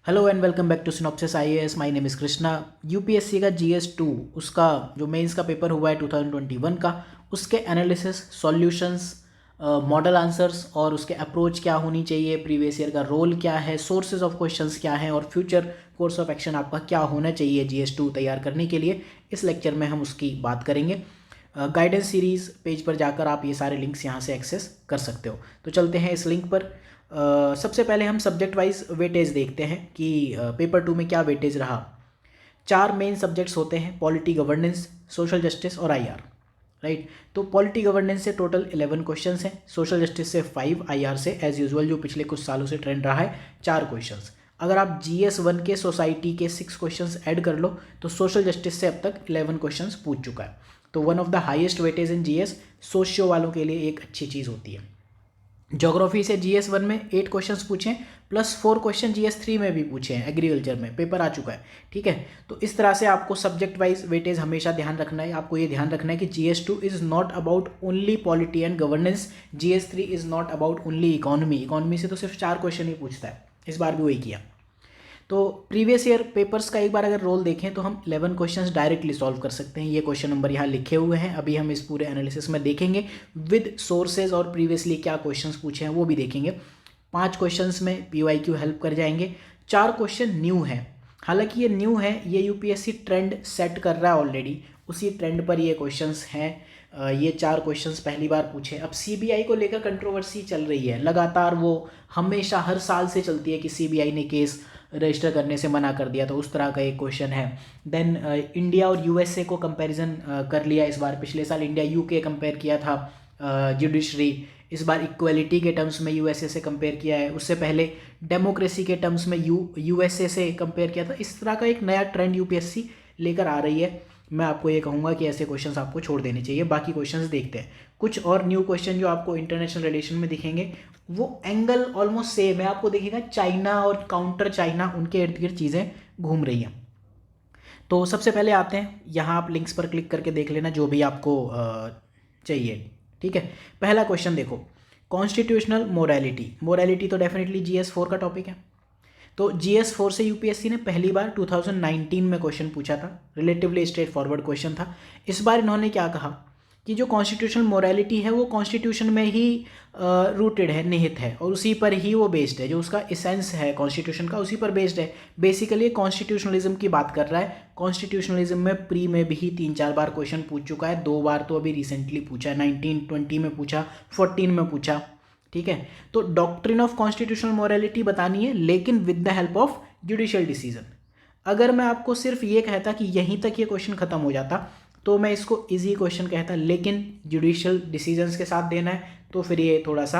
Hello and welcome back to Synopsis IAS. My name is Krishna. UPSC का GS 2 उसका जो mains का paper हुआ है 2021 का, उसके एनालिसिस, सॉल्यूशंस, मॉडल आंसर्स और उसके अप्रोच क्या होनी चाहिए, प्रीवियस ईयर का रोल क्या है, सोर्सेज ऑफ क्वेश्चंस क्या हैं और फ्यूचर कोर्स ऑफ एक्शन आपका क्या होना चाहिए जीएस 2 तैयार करने के लिए, इस लेक्चर में हम उसकी बात करेंगे। गाइडेंस सीरीज़ पेज पर जाकर आप ये सारे लिंक्स यहाँ से एक्सेस कर सकते हो। तो चलते हैं इस लिंक पर। सबसे पहले हम सब्जेक्ट वाइज वेटेज देखते हैं कि पेपर 2 में क्या वेटेज रहा। 4 मेन सब्जेक्ट्स होते हैं: पॉलिटी, गवर्नेंस, सोशल जस्टिस और आईआर। राइट। तो पॉलिटी गवर्नेंस से टोटल 11 क्वेश्चंस हैं, सोशल जस्टिस से 5, आईआर से एज यूजुअल जो पिछले कुछ सालों से ट्रेंड रहा है 4 क्वेश्चंस। अगर आप GS 1 के सोसाइटी के 6 क्वेश्चंस ऐड कर लो तो सोशल जस्टिस से अब तक 11 क्वेश्चंस पूछ चुका है। तो one of the highest weightage in GS socio वालों के लिए एक अच्छी चीज़ होती है। ज्योग्राफी से GS 1 में 8 क्वेश्चंस पूछे प्लस 4 क्वेश्चन GS 3 में भी पूछे हैं, एग्रीकल्चर में पेपर आ चुका है। ठीक है, तो इस तरह से आपको सब्जेक्ट वाइज वेटेज हमेशा ध्यान रखना है। आपको ये ध्यान रखना है कि GS 2 is not about only polity and governance, GS 3 is not about only economy. Economy से तो सिर्फ 4 क्वेश्चन ही पूछता है, इस बार भी वही किया। तो प्रीवियस ईयर पेपर्स का एक बार अगर रोल देखें तो हम 11 क्वेश्चंस डायरेक्टली सॉल्व कर सकते हैं। ये क्वेश्चन नंबर यहाँ लिखे हुए हैं, अभी हम इस पूरे एनालिसिस में देखेंगे विद सोर्सेज और प्रीवियसली क्या क्वेश्चंस पूछे हैं वो भी देखेंगे। 5 क्वेश्चंस में PYQ हेल्प कर जाएंगे। 4 क्वेश्चन न्यू है, हालांकि ये न्यू है, ये यूपीएससी ट्रेंड सेट कर रहा है ऑलरेडी, उसी ट्रेंड पर ये क्वेश्चंस हैं। ये 4 क्वेश्चंस पहली बार पूछे। अब सीबीआई को लेकर कंट्रोवर्सी चल रही है लगातार, वो हमेशा हर साल से चलती है कि सीबीआई ने केस रजिस्टर करने से मना कर दिया, तो उस तरह का एक क्वेश्चन है। देन इंडिया और यूएसए को कंपैरिजन कर लिया इस बार। पिछले साल इंडिया यूके कंपेयर किया था जुडिशरी, इस बार इक्वलिटी के टर्म्स में यूएसए से कंपेयर किया है। उससे पहले डेमोक्रेसी के टर्म्स में यूएसए से कंपेयर किया था। इस तरह का एक नया ट्रेंड यूपीएससी लेकर आ रही है। मैं आपको ये कहूँगा कि ऐसे क्वेश्चंस आपको छोड़ देने चाहिए। बाकी क्वेश्चंस देखते हैं। कुछ और न्यू क्वेश्चन जो आपको इंटरनेशनल रिलेशन में दिखेंगे, वो एंगल ऑलमोस्ट सेम है। आपको दिखेगा चाइना और काउंटर चाइना, उनके इर्द गिर्द चीज़ें घूम रही हैं। तो सबसे पहले आते हैं, यहाँ आप लिंक्स पर क्लिक करके देख लेना जो भी आपको चाहिए। ठीक है, पहला क्वेश्चन देखो, कॉन्स्टिट्यूशनल मोरालिटी। मोरालिटी तो डेफिनेटली GS 4 का टॉपिक है। तो GS 4 से यूपीएससी ने पहली बार 2019 में क्वेश्चन पूछा था, रिलेटिवली स्ट्रेट फॉरवर्ड क्वेश्चन था। इस बार इन्होंने क्या कहा कि जो कॉन्स्टिट्यूशनल मोरालिटी है वो कॉन्स्टिट्यूशन में ही रूटेड है, निहित है, और उसी पर ही वो बेस्ड है। जो उसका इसेंस है कॉन्स्टिट्यूशन का, उसी पर बेस्ड है। बेसिकली कॉन्स्टिट्यूशनलिज्म की बात कर रहा है। कॉन्स्टिट्यूशनलिज्म में प्री में भी 3-4 बार क्वेश्चन पूछ चुका है, 2 बार तो अभी रिसेंटली पूछा है, 1920 में पूछा, 14 में पूछा। ठीक है, तो डॉक्ट्रिन ऑफ कॉन्स्टिट्यूशनल मोरालिटी बतानी है, लेकिन with the help of judicial decision. अगर मैं आपको सिर्फ ये कहता कि यहीं तक ये क्वेश्चन खत्म हो जाता तो मैं इसको इजी क्वेश्चन कहता, लेकिन जुडिशियल डिसीजंस के साथ देना है तो फिर ये थोड़ा सा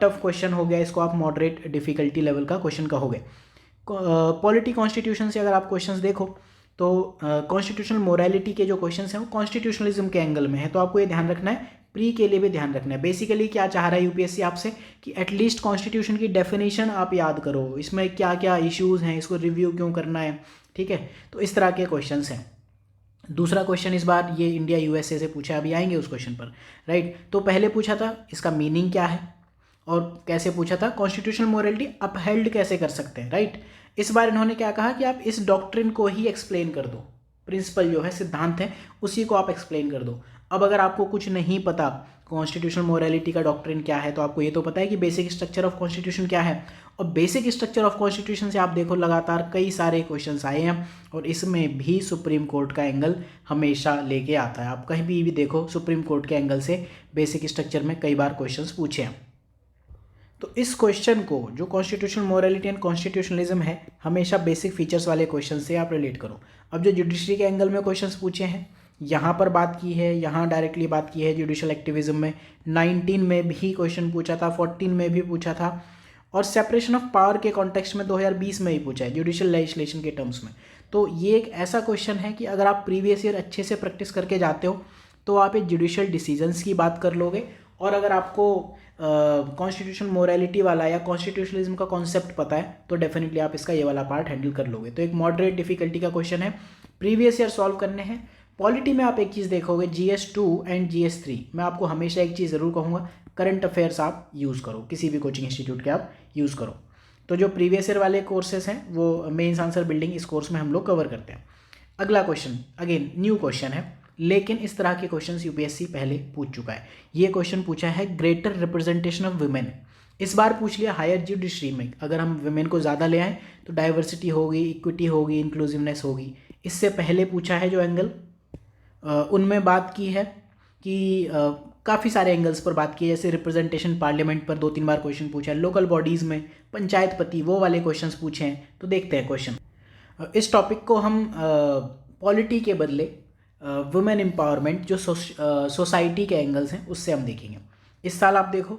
टफ क्वेश्चन हो गया। इसको आप मॉडरेट डिफिकल्टी लेवल का क्वेश्चन कहोगे। पॉलिटी कॉन्स्टिट्यूशन से अगर आप क्वेश्चंस देखो तो कॉन्स्टिट्यूशनल मोरालिटी के जो क्वेश्चंस हैं वो कॉन्स्टिट्यूशनलिज्म के एंगल में है। तो आपको ये ध्यान रखना है, प्री के लिए भी ध्यान रखना है। बेसिकली क्या चाह रहा है यूपीएससी आपसे कि एटलीस्ट कॉन्स्टिट्यूशन की डेफिनेशन आप याद करो, इसमें क्या क्या इश्यूज़ हैं, इसको रिव्यू क्यों करना है। ठीक है, तो इस तरह के क्वेश्चंस हैं। दूसरा क्वेश्चन इस बार ये इंडिया यूएसए से पूछा, अभी आएंगे उस क्वेश्चन पर। राइट, तो पहले पूछा था इसका मीनिंग क्या है और कैसे पूछा था, कॉन्स्टिट्यूशनल मोरालिटी अपहेल्ड कैसे कर सकते हैं। राइट, इस बार इन्होंने क्या कहा कि आप इस डॉक्ट्रिन को ही एक्सप्लेन कर दो, प्रिंसिपल जो है, सिद्धांत है, उसी को आप एक्सप्लेन कर दो। अब अगर आपको कुछ नहीं पता कॉन्स्टिट्यूशनल मोरालिटी का डॉक्ट्रिन क्या है, तो आपको ये तो पता है कि बेसिक स्ट्रक्चर ऑफ कॉन्स्टिट्यूशन क्या है। और बेसिक स्ट्रक्चर ऑफ कॉन्स्टिट्यूशन से आप देखो लगातार कई सारे क्वेश्चंस आए हैं और इसमें भी सुप्रीम कोर्ट का एंगल हमेशा लेके आता है। आप कहीं भी देखो सुप्रीम कोर्ट के एंगल से बेसिक स्ट्रक्चर में कई बार क्वेश्चंस पूछे हैं। तो इस क्वेश्चन को, जो कॉन्स्टिट्यूशनल मोरालिटी एंड कॉन्स्टिट्यूशनलिज्म है, हमेशा बेसिक फीचर्स वाले क्वेश्चन से आप रिलेट करो। अब जो जुडिशरी के एंगल में क्वेश्चंस पूछे हैं, यहाँ पर बात की है, यहाँ डायरेक्टली बात की है जुडिशल एक्टिविज्म में। 19 में भी क्वेश्चन पूछा था, 14 में भी पूछा था, और सेपरेशन ऑफ पावर के कॉन्टेक्स्ट में 2020 में ही पूछा है, जुडिशल लेजिस्लेशन के टर्म्स में। तो ये एक ऐसा क्वेश्चन है कि अगर आप प्रीवियस ईयर अच्छे से प्रैक्टिस करके जाते हो तो आप एक जुडिशल डिसीजंस की बात कर लोगे। और अगर आपको कॉन्स्टिट्यूशनल मोरालिटी वाला या कॉन्स्टिट्यूशनलिज्म का कॉन्सेप्ट पता है तो डेफिनेटली आप इसका ये वाला पार्ट हैंडल कर लोगे। तो एक मॉडरेट डिफिकल्टी का क्वेश्चन है, प्रीवियस ईयर सॉल्व करने हैं। पॉलिटी में आप एक चीज़ देखोगे, GS 2 एंड GS 3 मैं आपको हमेशा एक चीज़ ज़रूर कहूँगा, करंट अफेयर्स आप यूज़ करो, किसी भी कोचिंग इंस्टीट्यूट के आप यूज़ करो। तो जो प्रीवियस ईयर वाले कोर्सेज हैं वो मेंस आंसर बिल्डिंग इस कोर्स में हम लोग कवर करते हैं। अगला क्वेश्चन अगेन न्यू क्वेश्चन है, लेकिन इस तरह के क्वेश्चंस यूपीएससी पहले पूछ चुका है। ये क्वेश्चन पूछा है ग्रेटर रिप्रेजेंटेशन ऑफ वुमेन, इस बार पूछ लिया हायर जुडिशरी में। अगर हम वुमेन को ज़्यादा ले आएँ तो डाइवर्सिटी होगी, इक्विटी होगी, इंक्लूसिवनेस होगी। इससे पहले पूछा है जो एंगल उनमें बात की है कि काफ़ी सारे एंगल्स पर बात की है, जैसे रिप्रेजेंटेशन पार्लियामेंट पर 2-3 बार क्वेश्चन पूछा है, लोकल बॉडीज़ में पंचायत पति वो वाले क्वेश्चंस पूछे हैं। तो देखते हैं क्वेश्चन। इस टॉपिक को हम पॉलिटी के बदले वुमेन एम्पावरमेंट जो सोसाइटी के एंगल्स हैं उससे हम देखेंगे। इस साल आप देखो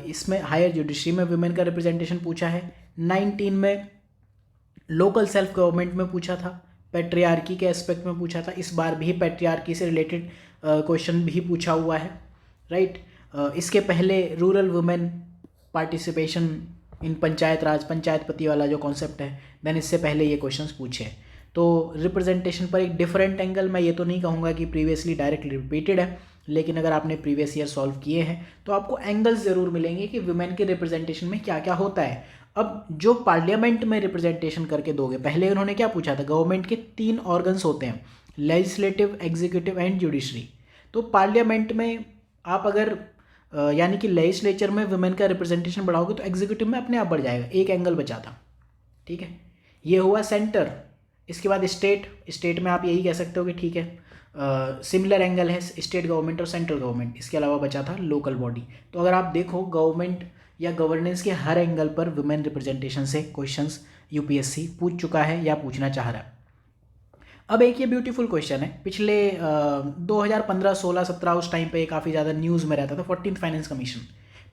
इसमें हायर जुडिशरी में वुमेन का रिप्रेजेंटेशन पूछा है, 19 में लोकल सेल्फ गवर्नमेंट में पूछा था, पैट्रियार्की के एस्पेक्ट में पूछा था। इस बार भी पैट्रियार्की से रिलेटेड क्वेश्चन भी पूछा हुआ है, राइट। इसके पहले rural women participation in panchayat raj, panchayat पति वाला जो कॉन्सेप्ट है, देन इससे पहले ये क्वेश्चंस पूछे हैं। तो रिप्रेजेंटेशन पर एक डिफरेंट एंगल, मैं ये तो नहीं कहूँगा कि प्रीवियसली डायरेक्टली रिपीटेड है, लेकिन अगर आपने प्रीवियस ईयर सॉल्व किए हैं तो आपको एंगल्स ज़रूर मिलेंगे कि वुमेन के रिप्रेजेंटेशन में क्या क्या होता है। अब जो पार्लियामेंट में रिप्रेजेंटेशन करके दोगे, पहले उन्होंने क्या पूछा था, गवर्नमेंट के 3 ऑर्गन्स होते हैं, लेजिस्लेटिव, एग्जीक्यूटिव एंड जुडिशरी। तो पार्लियामेंट में आप अगर यानी कि लेजिस्लेचर में वुमेन का रिप्रेजेंटेशन बढ़ाओगे तो एग्जीक्यूटिव में अपने आप बढ़ जाएगा, एक एंगल बचा था, ठीक है। ये हुआ सेंटर। इसके बाद स्टेट में आप यही कह सकते हो कि ठीक है सिमिलर एंगल है स्टेट गवर्नमेंट और सेंट्रल गवर्नमेंट। इसके अलावा बचा था लोकल बॉडी। तो अगर आप देखो गवर्नमेंट या गवर्नेंस के हर एंगल पर वुमेन रिप्रेजेंटेशन से क्वेश्चंस यूपीएससी पूछ चुका है या पूछना चाह रहा है। अब एक ये ब्यूटीफुल क्वेश्चन है, पिछले 2015, 16, 17 उस टाइम पे काफ़ी ज़्यादा न्यूज़ में रहता था। 14th फाइनेंस कमीशन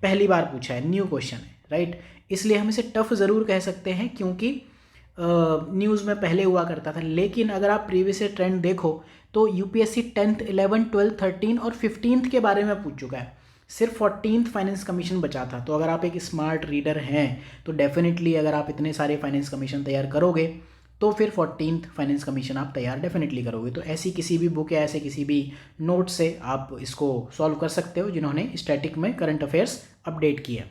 पहली बार पूछा है, न्यू क्वेश्चन है, राइट। इसलिए हम इसे टफ ज़रूर कह सकते हैं क्योंकि न्यूज़ में पहले हुआ करता था। लेकिन अगर आप प्रीवियस ट्रेंड देखो तो यूपीएससी 10th, 11th, 12th, 13 और 15th के बारे में पूछ चुका है। सिर्फ 14th फाइनेंस कमीशन बचा था। तो अगर आप एक स्मार्ट रीडर हैं तो डेफिनेटली अगर आप इतने सारे फाइनेंस कमीशन तैयार करोगे तो फिर 14th फाइनेंस कमीशन आप तैयार डेफिनेटली करोगे। तो ऐसी किसी भी बुक या ऐसे किसी भी नोट से आप इसको सॉल्व कर सकते हो जिन्होंने स्टैटिक में करंट अफेयर्स अपडेट किया।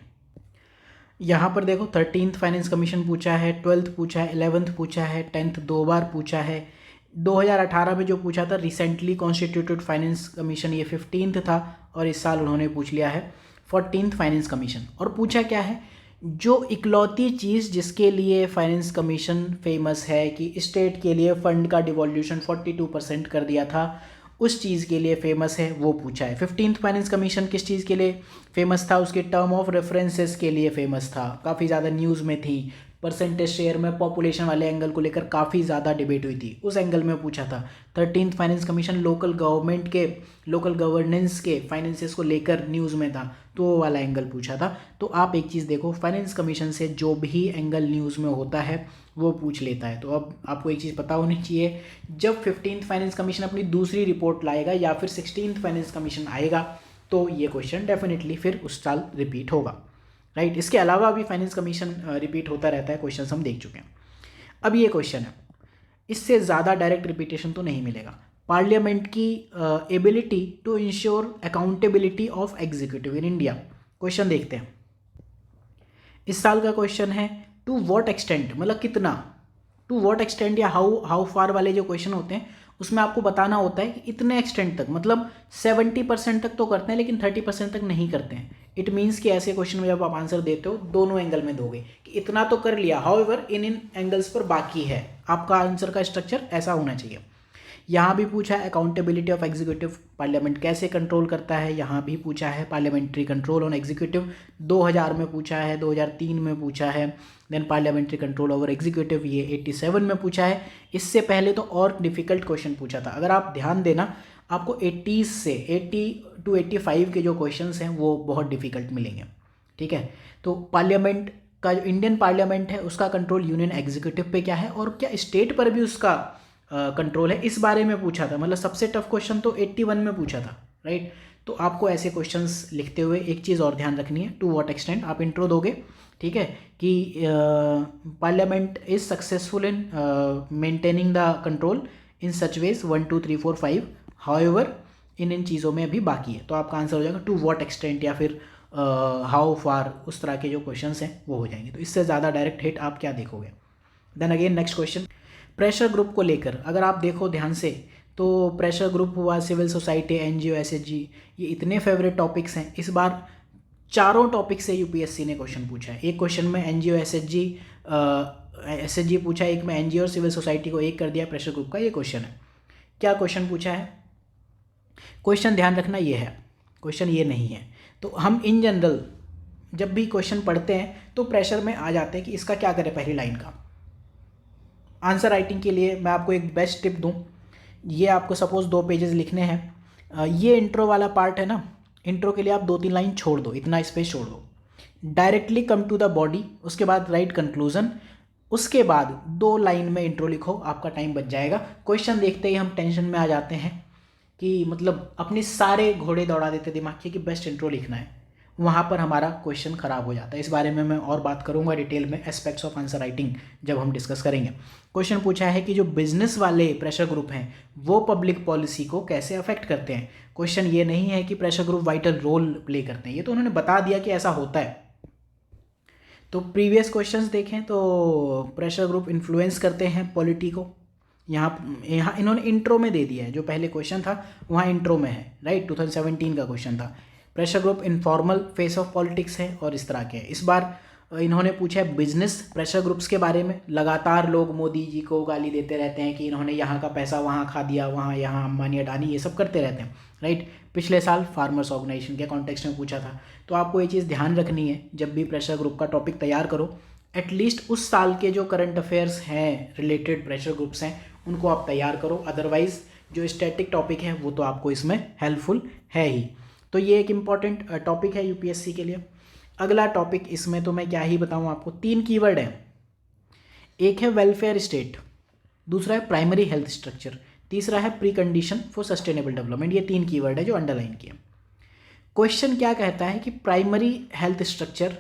यहाँ पर देखो 13th फाइनेंस कमीशन पूछा है, 12th पूछा है, 11th पूछा है, 10th 2 बार पूछा है। 2018 में जो पूछा था रिसेंटली कॉन्स्टिट्यूटेड फाइनेंस कमीशन, ये 15th था और इस साल उन्होंने पूछ लिया है 14th फाइनेंस कमीशन। और पूछा क्या है, जो इकलौती चीज़ जिसके लिए फाइनेंस कमीशन फेमस है कि स्टेट के लिए फ़ंड का डिवॉल्यूशन 42% कर दिया था, उस चीज़ के लिए फेमस है, वो पूछा है। 15th फाइनेंस कमीशन किस चीज़ के लिए फेमस था, उसके टर्म ऑफ रेफरेंसेस के लिए फेमस था, काफ़ी ज़्यादा न्यूज़ में थी। परसेंटेज शेयर में पॉपुलेशन वाले एंगल को लेकर काफ़ी ज़्यादा डिबेट हुई थी, उस एंगल में पूछा था। 13th finance commission local government के, लोकल गवर्नेंस के फाइनेंसेस को लेकर न्यूज़ में था, तो वो वाला एंगल पूछा था। तो आप एक चीज़ देखो, फाइनेंस कमीशन से जो भी एंगल न्यूज़ में होता है वो पूछ लेता है। तो अब आपको एक चीज़ पता होनी चाहिए, जब 15th फाइनेंस कमीशन अपनी दूसरी रिपोर्ट लाएगा या फिर 16th फाइनेंस कमीशन आएगा तो ये क्वेश्चन डेफिनेटली फिर उस साल रिपीट होगा, राइट। इसके अलावा भी फाइनेंस कमीशन रिपीट होता रहता है, क्वेश्चन हम देख चुके हैं। अब ये क्वेश्चन है, इससे ज़्यादा डायरेक्ट रिपीटेशन तो नहीं मिलेगा। पार्लियामेंट की ability to ensure accountability of executive in India, question देखते हैं। इस साल का क्वेश्चन है टू व्हाट एक्सटेंट, मतलब कितना, टू व्हाट एक्सटेंट या हाउ फार वाले जो क्वेश्चन होते हैं उसमें आपको बताना होता है कि इतने एक्सटेंट तक, मतलब 70% तक तो करते हैं लेकिन 30% तक नहीं करते हैं। इट मीन्स कि ऐसे क्वेश्चन में जब आप आंसर देते हो दोनों एंगल में दोगे कि इतना तो कर लिया, हाउएवर इन एंगल्स पर बाकी है। आपका आंसर का स्ट्रक्चर ऐसा होना चाहिए। यहाँ भी पूछा है अकाउंटेबिलिटी ऑफ एग्जीक्यूटिव, पार्लियामेंट कैसे कंट्रोल करता है। यहाँ भी पूछा है पार्लियामेंट्री कंट्रोल ऑन एग्जीक्यूटिव, 2000 में पूछा है, 2003 में पूछा है। Then parliamentary control over executive, ये 87 में पूछा है। इससे पहले तो और डिफिकल्ट क्वेश्चन पूछा था। अगर आप ध्यान देना आपको 80s से 80 to 85 के जो क्वेश्चंस हैं वो बहुत डिफिकल्ट मिलेंगे, ठीक है। तो पार्लियामेंट का जो इंडियन पार्लियामेंट है उसका कंट्रोल यूनियन एग्जीक्यूटिव पे क्या है और क्या स्टेट पर भी उसका कंट्रोल है, इस बारे में पूछा था। मतलब सबसे टफ क्वेश्चन तो 81 में पूछा था, राइट। तो आपको ऐसे क्वेश्चंस लिखते हुए एक चीज़ और ध्यान रखनी है, टू व्हाट एक्सटेंट आप इंट्रो दोगे, ठीक है, कि parliament is successful in maintaining the control in such ways 1 2 3 4 5, however इन चीज़ों में अभी बाकी है। तो आपका आंसर हो जाएगा टू व्हाट एक्सटेंट या फिर हाउ फार, उस तरह के जो क्वेश्चंस हैं वो हो जाएंगे। तो इससे ज़्यादा डायरेक्ट हिट आप क्या देखोगे। Then again next question, pressure group को लेकर अगर आप देखो ध्यान से तो प्रेशर ग्रुप हुआ, सिविल सोसाइटी, एनजीओ, एसएचजी, ये इतने फेवरेट टॉपिक्स हैं। इस बार चारों टॉपिक से यूपीएससी ने क्वेश्चन पूछा है। एक क्वेश्चन में एनजीओ, एसएचजी पूछा, एक में एनजीओ और सिविल सोसाइटी को एक कर दिया प्रेशर ग्रुप का। ये क्वेश्चन है, क्या क्वेश्चन पूछा है। क्वेश्चन ध्यान रखना ये है, क्वेश्चन ये नहीं है। तो हम इन जनरल जब भी क्वेश्चन पढ़ते हैं तो प्रेशर में आ जाते हैं कि इसका क्या करें पहली लाइन का। आंसर राइटिंग के लिए मैं आपको एक बेस्ट टिप दूं, ये आपको सपोज 2 पेजेस लिखने हैं, ये इंट्रो वाला पार्ट है ना, इंट्रो के लिए आप 2-3 लाइन छोड़ दो, इतना स्पेस छोड़ दो, directly come to the body, उसके बाद राइट कंक्लूजन, उसके बाद 2 लाइन में इंट्रो लिखो, आपका टाइम बच जाएगा। क्वेश्चन देखते ही हम टेंशन में आ जाते हैं कि मतलब अपने सारे घोड़े दौड़ा देते दिमाग के कि बेस्ट इंट्रो लिखना है, वहाँ पर हमारा क्वेश्चन ख़राब हो जाता है। इस बारे में मैं और बात करूँगा डिटेल में एस्पेक्ट्स ऑफ आंसर राइटिंग जब हम डिस्कस करेंगे। क्वेश्चन पूछा है कि जो बिजनेस वाले प्रेशर ग्रुप हैं वो पब्लिक पॉलिसी को कैसे अफेक्ट करते हैं। क्वेश्चन ये नहीं है कि pressure group vital role play करते हैं, ये तो उन्होंने बता दिया कि ऐसा होता है। तो प्रीवियस क्वेश्चंस देखें तो प्रेशर ग्रुप इन्फ्लुएंस करते हैं पॉलिटी को, यहाँ इन्होंने इंट्रो में दे दिया है, जो पहले क्वेश्चन था वहाँ इंट्रो में है, राइट। 2017 का क्वेश्चन था। Pressure group informal face of politics है और इस तरह के है। इस बार इन्होंने पूछा है बिजनेस प्रेशर ग्रुप्स के बारे में। लगातार लोग मोदी जी को गाली देते रहते हैं कि इन्होंने यहाँ का पैसा वहाँ खा दिया, वहाँ यहाँ अंबानी अडानी ये सब करते रहते हैं, राइट। पिछले साल फार्मर्स ऑर्गेनाइजेशन के कॉन्टेक्स्ट में पूछा था। तो आपको ये चीज़ ध्यान रखनी है जब भी प्रेशर ग्रुप का टॉपिक तैयार करो, एटलीस्ट उस साल के जो करंट अफेयर्स हैं रिलेटेड प्रेशर ग्रुप्स हैं उनको आप तैयार करो, अदरवाइज जो स्टैटिक टॉपिक है वो तो आपको इसमें हेल्पफुल है ही। तो ये एक इम्पॉर्टेंट टॉपिक है यूपीएससी के लिए। अगला टॉपिक इसमें तो मैं क्या ही बताऊँ आपको, 3 कीवर्ड हैं। एक है वेलफेयर स्टेट, दूसरा है प्राइमरी हेल्थ स्ट्रक्चर, तीसरा है pre condition for sustainable development. ये 3 कीवर्ड है जो अंडरलाइन किए। क्वेश्चन क्या कहता है कि प्राइमरी हेल्थ स्ट्रक्चर,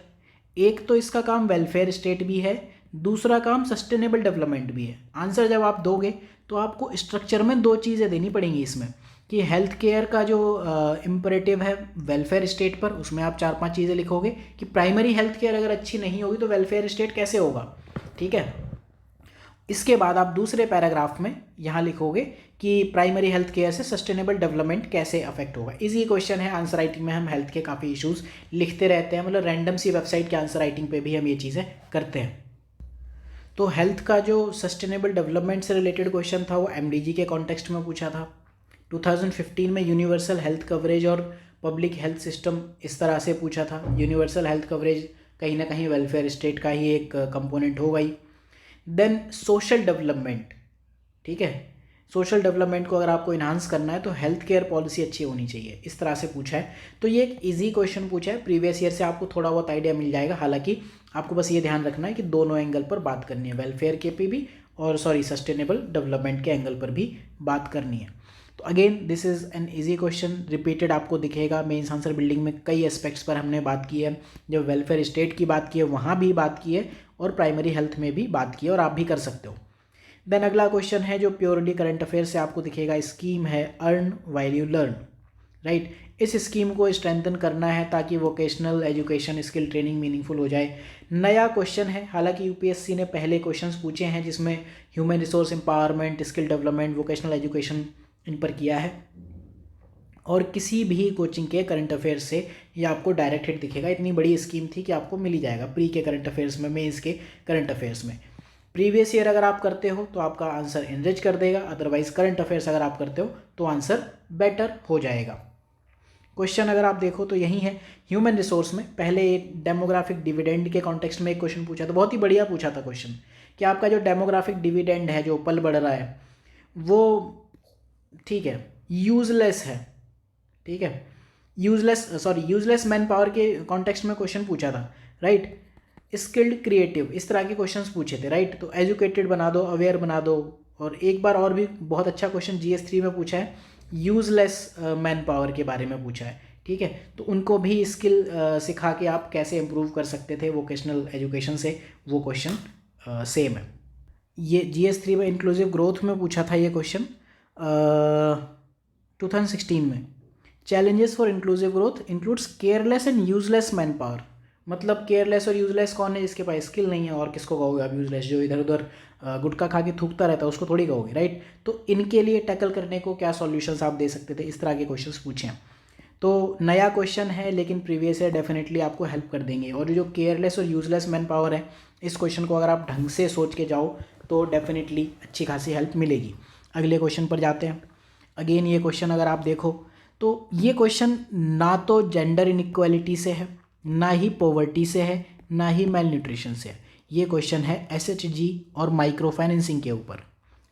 एक तो इसका काम वेलफेयर स्टेट भी है, दूसरा काम सस्टेनेबल डेवलपमेंट भी है। आंसर जब आप दोगे तो आपको स्ट्रक्चर में 2 चीज़ें देनी पड़ेंगी इसमें, कि हेल्थ केयर का जो इम्परेटिव है वेलफेयर स्टेट पर, उसमें आप 4-5 चीज़ें लिखोगे कि प्राइमरी हेल्थ केयर अगर अच्छी नहीं होगी तो वेलफेयर स्टेट कैसे होगा, ठीक है। इसके बाद आप दूसरे पैराग्राफ में यहाँ लिखोगे कि प्राइमरी हेल्थ केयर से सस्टेनेबल डेवलपमेंट कैसे अफेक्ट होगा। इजी क्वेश्चन है। आंसर राइटिंग में हम हेल्थ के काफ़ी इश्यूज लिखते रहते हैं, मतलब रैंडम सी वेबसाइट के आंसर राइटिंग पे भी हम ये चीज़ें करते हैं। तो हेल्थ का जो सस्टेनेबल डेवलपमेंट से रिलेटेड क्वेश्चन था वो एमडीजी के कॉन्टेक्स्ट में पूछा था। 2015 में यूनिवर्सल हेल्थ कवरेज और पब्लिक हेल्थ सिस्टम इस तरह से पूछा था। यूनिवर्सल हेल्थ कवरेज कहीं ना कहीं वेलफेयर स्टेट का ही एक कंपोनेंट होगा ही। देन सोशल डेवलपमेंट, ठीक है, सोशल डेवलपमेंट को अगर आपको इन्हांस करना है तो हेल्थ केयर पॉलिसी अच्छी होनी चाहिए, इस तरह से पूछा है। तो ये एक इजी क्वेश्चन पूछा है, प्रीवियस ईयर से आपको थोड़ा बहुत आइडिया मिल जाएगा। हालांकि आपको बस ये ध्यान रखना है कि दोनों एंगल पर बात करनी है, वेलफेयर के पे भी और सस्टेनेबल डेवलपमेंट के एंगल पर भी बात करनी है। तो again this is an easy question, repeated आपको दिखेगा। मेंस आंसर बिल्डिंग में कई एस्पेक्ट्स पर हमने बात की है, जब वेलफेयर स्टेट की बात की है वहाँ भी बात की है और प्राइमरी हेल्थ में भी बात की है, और आप भी कर सकते हो। देन अगला क्वेश्चन है जो प्योरली करंट अफेयर से आपको दिखेगा, स्कीम है earn while you learn, right. इस स्कीम को स्ट्रेंथन करना है ताकि vocational education skill training meaningful हो जाए। नया क्वेश्चन है, हालांकि यूपीएससी ने पहले क्वेश्चंस पूछे हैं जिसमें human resource empowerment, skill development, vocational education in पर किया है, और किसी भी कोचिंग के करंट अफेयर्स से ये आपको डायरेक्ट हिट दिखेगा। इतनी बड़ी स्कीम थी कि आपको मिल ही जाएगा प्री के करंट अफेयर्स में, मेंस के करंट अफेयर्स में। प्रीवियस ईयर अगर आप करते हो तो आपका आंसर एनरिच कर देगा, अदरवाइज करंट अफेयर्स अगर आप करते हो तो आंसर बेटर हो जाएगा। क्वेश्चन अगर आप देखो तो यही है, ह्यूमन रिसोर्स में पहले एक डेमोग्राफिक डिविडेंड के कॉन्टेक्स्ट में एक क्वेश्चन पूछा था, बहुत ही बढ़िया पूछा था क्वेश्चन, कि आपका जो डेमोग्राफिक डिविडेंड है जो पल बढ़ रहा है वो, ठीक है, यूजलेस है, ठीक है, यूजलेस मैन पावर के कॉन्टेक्स्ट में क्वेश्चन पूछा था, राइट। स्किल्ड क्रिएटिव, इस तरह के क्वेश्चंस पूछे थे, राइट। तो एजुकेटेड बना दो, अवेयर बना दो। और एक बार और भी बहुत अच्छा क्वेश्चन GS3 में पूछा है, यूजलेस मैन पावर के बारे में पूछा है, ठीक है। तो उनको भी स्किल सिखा के आप कैसे इम्प्रूव कर सकते थे वोकेशनल एजुकेशन से, वो क्वेश्चन सेम है। ये GS3 में इंक्लूसिव ग्रोथ में पूछा था ये क्वेश्चन 2016 में। Challenges for inclusive growth includes careless and useless man power. मतलब केयरलेस और यूजलेस कौन है, जिसके पास स्किल नहीं है, और किसको कहोगे आप यूजलेस, जो इधर उधर गुटखा खा के थूकता रहता है उसको थोड़ी कहोगे, राइट। तो इनके लिए टैकल करने को क्या सॉल्यूशंस आप दे सकते थे, इस तरह के क्वेश्चंस पूछे हैं। तो नया क्वेश्चन है लेकिन प्रीवियस ईयर डेफिनेटली आपको हेल्प कर देंगे। और जो केयरलेस और यूजलेस मैन पावर है, इस क्वेश्चन को अगर आप ढंग से सोच के जाओ तो डेफिनेटली अच्छी खासी हेल्प मिलेगी। अगले क्वेश्चन पर जाते हैं। अगेन ये क्वेश्चन अगर आप देखो तो ये क्वेश्चन ना तो जेंडर इनइक्वालिटी से है, ना ही पॉवर्टी से है, ना ही मेल न्यूट्रिशन से है। ये क्वेश्चन है एसएचजी और माइक्रो फाइनेंसिंग के ऊपर,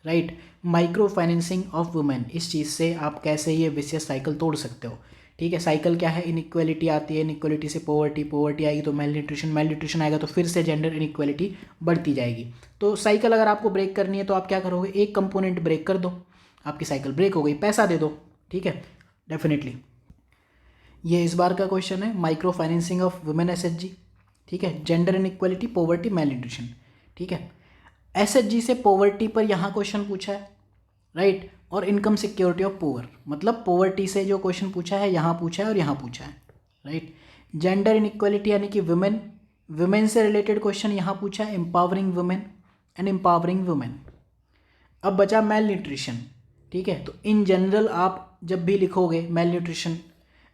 right. Micro financing of women, इस चीज़ से आप कैसे ये विशियस साइकिल तोड़ सकते हो, ठीक है। साइकिल क्या है, इनइक्वालिटी आती है, इनइक्वालिटी से पॉवर्टी, पॉवर्टी आएगी तो मेल न्यूट्रिशन आएगा तो फिर से जेंडर इनइक्वालिटी बढ़ती जाएगी। तो साइकिल अगर आपको ब्रेक करनी है तो आप क्या करोगे, एक कंपोनेंट ब्रेक कर दो, आपकी साइकिल ब्रेक हो गई, पैसा दे दो, ठीक है। डेफिनेटली ये इस बार का क्वेश्चन है, micro financing of women SHG, ठीक है। Gender inequality, poverty, mail nutrition, ठीक है। एसएचजी से पॉवर्टी पर यहाँ क्वेश्चन पूछा है, राइट। और इनकम सिक्योरिटी ऑफ पुअर, मतलब पॉवर्टी से जो क्वेश्चन पूछा है यहाँ पूछा है और यहाँ पूछा है, राइट। जेंडर इनइक्वालिटी यानी कि वुमेन से रिलेटेड क्वेश्चन यहाँ पूछा है, empowering women and empowering women. अब बचा मेल न्यूट्रिशन, ठीक है। तो इन जनरल आप जब भी लिखोगे मेल न्यूट्रिशन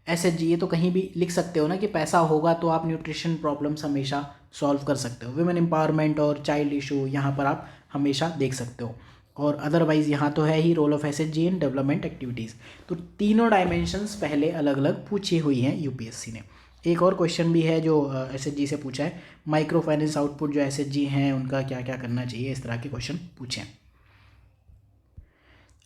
एसएचजी, ये तो कहीं भी लिख सकते हो ना कि पैसा होगा तो आप न्यूट्रिशन प्रॉब्लम्स हमेशा सॉल्व कर सकते हो। वुमेन एम्पावरमेंट और चाइल्ड इशू यहाँ पर आप हमेशा देख सकते हो। और अदरवाइज़ यहाँ तो है ही role of SHG in development activities. तो तीनों डायमेंशंस पहले अलग अलग पूछी हुई हैं यूपीएससी ने। एक और क्वेश्चन भी है जो एसएचजी से पूछा है, माइक्रो फाइनेंस आउटपुट जो एसएचजी हैं उनका क्या क्या करना चाहिए, इस तरह के क्वेश्चन पूछे हैं।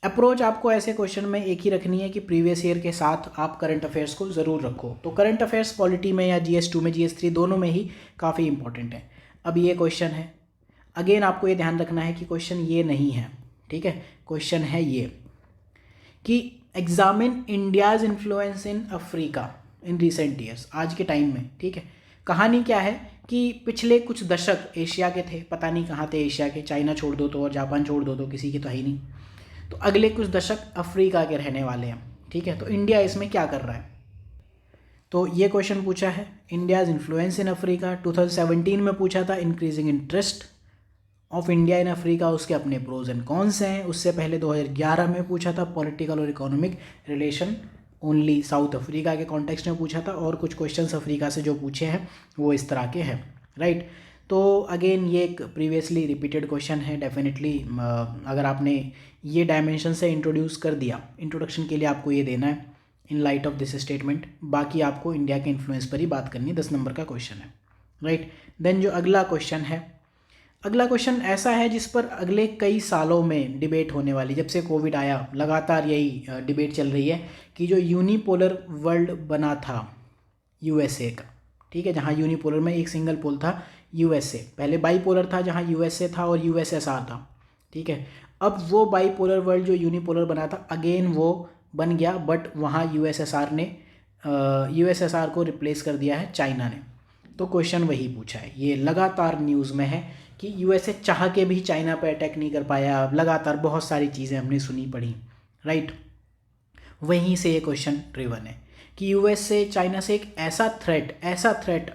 अप्रोच आपको ऐसे क्वेश्चन में एक ही रखनी है कि प्रीवियस ईयर के साथ आप करंट अफेयर्स को ज़रूर रखो। तो करंट अफेयर्स पॉलिटी में या GS2 में, GS3 दोनों में ही काफ़ी इंपॉर्टेंट है। अब ये क्वेश्चन है, अगेन आपको ये ध्यान रखना है कि क्वेश्चन ये नहीं है, ठीक है। क्वेश्चन है ये कि examine India's influence in Africa in recent years, आज के टाइम में, ठीक है। कहानी क्या है कि पिछले कुछ दशक एशिया के थे, पता नहीं कहाँ थे एशिया के, चाइना छोड़ दो तो और जापान छोड़ दो तो किसी की तो है ही नहीं। तो अगले कुछ दशक अफ्रीका के रहने वाले हैं, ठीक है। तो इंडिया इसमें क्या कर रहा है, तो ये क्वेश्चन पूछा है, इंडियाज़ इन्फ्लुएंस इन अफ्रीका। 2017 में पूछा था, increasing interest of India in Africa, उसके अपने प्रोज एंड कॉन्स हैं। उससे पहले 2011 में पूछा था, पॉलिटिकल और economic relation only south Africa के कॉन्टेक्स्ट में पूछा था। और कुछ क्वेश्चंस अफ्रीका से जो पूछे हैं वो इस तरह के हैं, राइट। तो अगेन ये एक प्रीवियसली रिपीटेड क्वेश्चन है डेफिनेटली। अगर आपने ये डायमेंशन से इंट्रोड्यूस कर दिया, इंट्रोडक्शन के लिए आपको ये देना है in light of this statement, बाकी आपको इंडिया के इन्फ्लुएंस पर ही बात करनी है। 10 नंबर का क्वेश्चन है, राइट। देन जो अगला क्वेश्चन है, अगला क्वेश्चन ऐसा है जिस पर अगले कई सालों में डिबेट होने वाली, जब से कोविड आया लगातार यही डिबेट चल रही है कि जो यूनिपोलर वर्ल्ड बना था यूएसए का, ठीक है, जहाँ यूनिपोलर में एक सिंगल पोल था यूएसए, पहले बाईपोलर था जहाँ यूएसए था और यूएसएसआर था, ठीक है। अब वो बाईपोलर वर्ल्ड जो यूनिपोलर बना था अगेन वो बन गया, बट वहाँ यूएसएसआर को रिप्लेस कर दिया है चाइना ने। तो क्वेश्चन वही पूछा है, ये लगातार न्यूज़ में है कि यूएसए चाह के भी चाइना पर अटैक नहीं कर पाया। लगातार बहुत सारी चीज़ें हमने सुनी पढ़ी, राइट। वहीं से ये क्वेश्चन ड्रिवन है कि यूएसए चाइना से एक ऐसा थ्रेट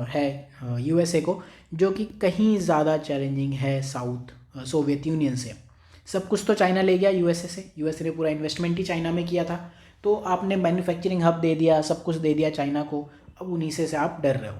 है यूएसए को जो कि कहीं ज़्यादा चैलेंजिंग है साउथ सोवियत यूनियन से। सब कुछ तो चाइना ले गया यूएसए से, यूएसए ने पूरा इन्वेस्टमेंट ही चाइना में किया था, तो आपने मैन्युफैक्चरिंग हब दे दिया, सब कुछ दे दिया चाइना को, अब उन्हीं से आप डर रहे हो।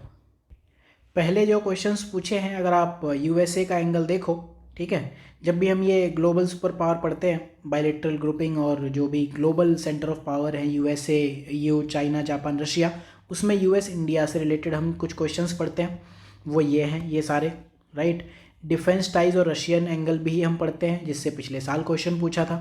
पहले जो क्वेश्चंस पूछे हैं अगर आप यूएसए का एंगल देखो, ठीक है, जब भी हम ये ग्लोबल सुपर पावर पढ़ते हैं, बायलैटरल ग्रुपिंग और जो भी ग्लोबल सेंटर ऑफ पावर है USA, EU, China, Japan, Russia, उसमें यूएस इंडिया से रिलेटेड हम कुछ क्वेश्चंस पढ़ते हैं, वो ये हैं ये सारे, राइट। डिफेंस टाइज और रशियन एंगल भी हम पढ़ते हैं जिससे पिछले साल क्वेश्चन पूछा था,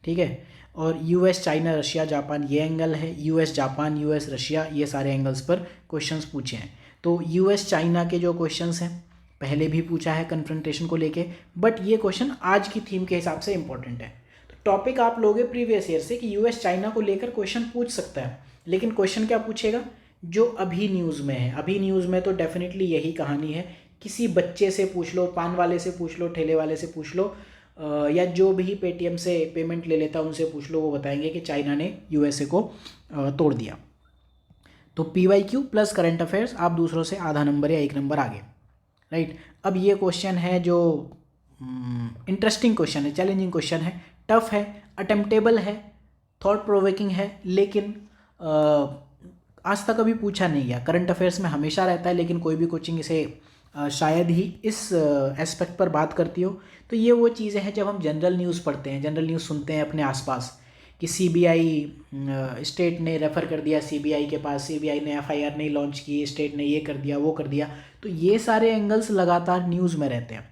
ठीक है। और यूएस, चाइना, रशिया, जापान ये एंगल है, यूएस, जापान, यूएस, रशिया, ये सारे एंगल्स पर क्वेश्चंस पूछे हैं। तो यूएस चाइना के जो क्वेश्चंस हैं पहले भी पूछा है कन्फ्रंटेशन को लेके, बट ये क्वेश्चन आज की थीम के हिसाब से इंपॉर्टेंट है। तो टॉपिक आप लोगे प्रीवियस ईयर से कि यूएस चाइना को लेकर क्वेश्चन पूछ सकता है, लेकिन क्वेश्चन क्या पूछेगा जो अभी न्यूज़ में है। अभी न्यूज़ में तो डेफिनेटली यही कहानी है, किसी बच्चे से पूछ लो, पान वाले से पूछ लो, ठेले वाले से पूछ लो, या जो भी पेटीएम से पेमेंट ले लेता उनसे पूछ लो, वो बताएंगे कि चाइना ने यूएसए को तोड़ दिया। तो PYQ प्लस करंट अफेयर्स, आप दूसरों से आधा नंबर या 1 नंबर आगे, राइट। अब ये क्वेश्चन है जो इंटरेस्टिंग क्वेश्चन है, चैलेंजिंग क्वेश्चन है, टफ है, अटेम्प्टेबल है, थॉट प्रोवोकिंग है, लेकिन आज तक कभी पूछा नहीं गया। करंट अफेयर्स में हमेशा रहता है, लेकिन कोई भी कोचिंग इसे शायद ही इस एस्पेक्ट पर बात करती हो। तो ये वो चीज़ें हैं जब हम जनरल न्यूज़ पढ़ते हैं, जनरल न्यूज़ सुनते हैं अपने आसपास कि CBI स्टेट ने रेफ़र कर दिया CBI के पास, CBI ने FIR नहीं लॉन्च की, स्टेट ने ये कर दिया वो कर दिया। तो ये सारे एंगल्स लगातार न्यूज़ में रहते हैं,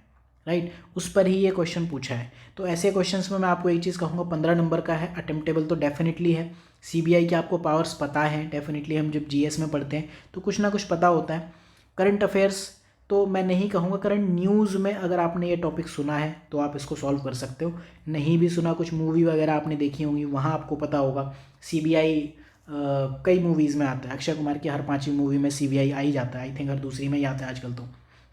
राइट। उस पर ही ये क्वेश्चन पूछा है। तो ऐसे क्वेश्चंस में मैं आपको एक चीज़ कहूँगा, 15 नंबर का है, अटेम्प्टेबल तो डेफिनेटली है। CBI के आपको पावर्स पता है डेफिनेटली, हम जब GS में पढ़ते हैं तो कुछ ना कुछ पता होता है। करंट अफेयर्स तो मैं नहीं कहूँगा, करंट न्यूज़ में अगर आपने ये टॉपिक सुना है तो आप इसको सॉल्व कर सकते हो। नहीं भी सुना, कुछ मूवी वगैरह आपने देखी होंगी, वहाँ आपको पता होगा। CBI कई मूवीज़ में आता है, अक्षय कुमार की हर 5वीं मूवी में CBI आ ही जाता है, आई थिंक हर दूसरी में ही आता है आजकल तो,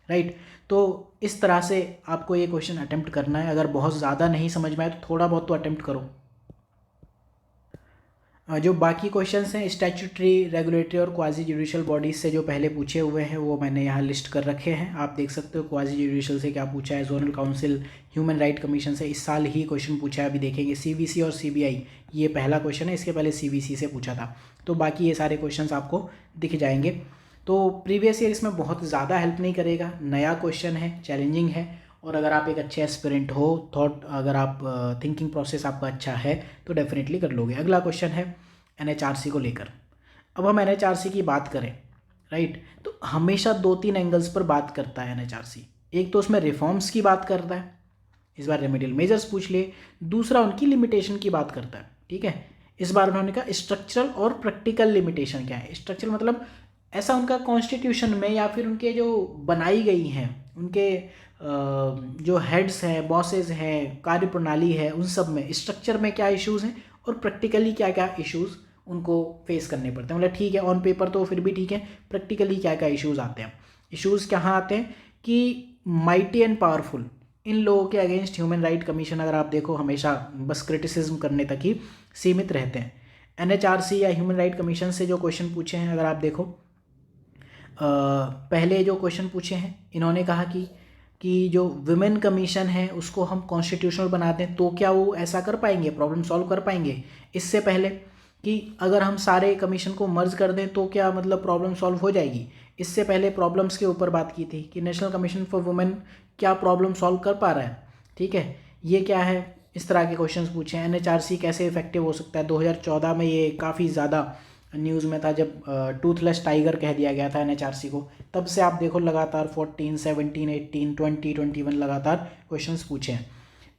राइट। तो इस तरह से आपको ये क्वेश्चन अटेम्प्ट करना है। अगर बहुत ज़्यादा नहीं समझ में आए तो थोड़ा बहुत तो अटेम्प्ट करो। जो बाकी क्वेश्चंस हैं स्टैट्यूटरी, रेगुलेटरी और क्वाजी जुडिशियल बॉडीज़ से जो पहले पूछे हुए हैं वो मैंने यहाँ लिस्ट कर रखे हैं, आप देख सकते हो। क्वाजी जुडिशियल से क्या पूछा है, zonal council, human right commission से इस साल ही क्वेश्चन पूछा है, अभी देखेंगे। CVC और CBI ये पहला क्वेश्चन है, इसके पहले CVC से पूछा था। तो बाकी ये सारे क्वेश्चन आपको दिख जाएंगे। तो प्रीवियस ईयर इसमें बहुत ज़्यादा हेल्प नहीं करेगा, नया क्वेश्चन है, चैलेंजिंग है, और अगर आप एक अच्छे एस्पिरेंट हो, थॉट अगर आप थिंकिंग प्रोसेस आपका अच्छा है तो डेफिनेटली कर लोगे। अगला क्वेश्चन है NHRC को लेकर। अब हम NHRC की बात करें, राइट, तो हमेशा 2-3 एंगल्स पर बात करता है NHRC। एक तो उसमें रिफॉर्म्स की बात करता है, इस बार रेमेडियल मेजर्स पूछ लिए। दूसरा उनकी लिमिटेशन की बात करता है, ठीक है। इस बार उन्होंने कहा स्ट्रक्चरल और प्रैक्टिकल लिमिटेशन क्या है। स्ट्रक्चरल मतलब ऐसा उनका कॉन्स्टिट्यूशन में या फिर उनके जो बनाई गई हैं, उनके जो हेड्स हैं, बॉसेस हैं, कार्य प्रणाली है, उन सब में स्ट्रक्चर में क्या इश्यूज़ हैं और प्रैक्टिकली क्या क्या इश्यूज़ उनको फेस करने पड़ते हैं। मतलब ठीक है, ऑन पेपर तो फिर भी ठीक है, प्रैक्टिकली क्या क्या इश्यूज़ आते हैं। इश्यूज़ कहाँ आते हैं कि माइटी एंड पावरफुल, इन लोगों के अगेंस्ट ह्यूमन राइट कमीशन अगर आप देखो हमेशा बस क्रिटिसिज्म करने तक ही सीमित रहते हैं। NHRC या ह्यूमन राइट कमीशन से जो क्वेश्चन पूछे हैं अगर आप देखो, पहले जो क्वेश्चन पूछे हैं इन्होंने कहा कि जो विमेन कमीशन है उसको हम कॉन्स्टिट्यूशनल बना दें, तो क्या वो ऐसा कर पाएंगे, प्रॉब्लम सॉल्व कर पाएंगे। इससे पहले कि अगर हम सारे कमीशन को मर्ज कर दें तो क्या मतलब प्रॉब्लम सॉल्व हो जाएगी। इससे पहले प्रॉब्लम्स के ऊपर बात की थी कि नेशनल कमीशन फॉर वुमेन क्या प्रॉब्लम सॉल्व कर पा रहा है, ठीक है, ये क्या है। इस तरह के क्वेश्चंस पूछे हैं। NHRC कैसे इफेक्टिव हो सकता है। 2014 में ये काफ़ी ज़्यादा न्यूज़ में था जब टूथलेस टाइगर कह दिया गया था NHRC को। तब से आप देखो लगातार 14, 17, 18, 20, 21 लगातार क्वेश्चंस पूछे हैं।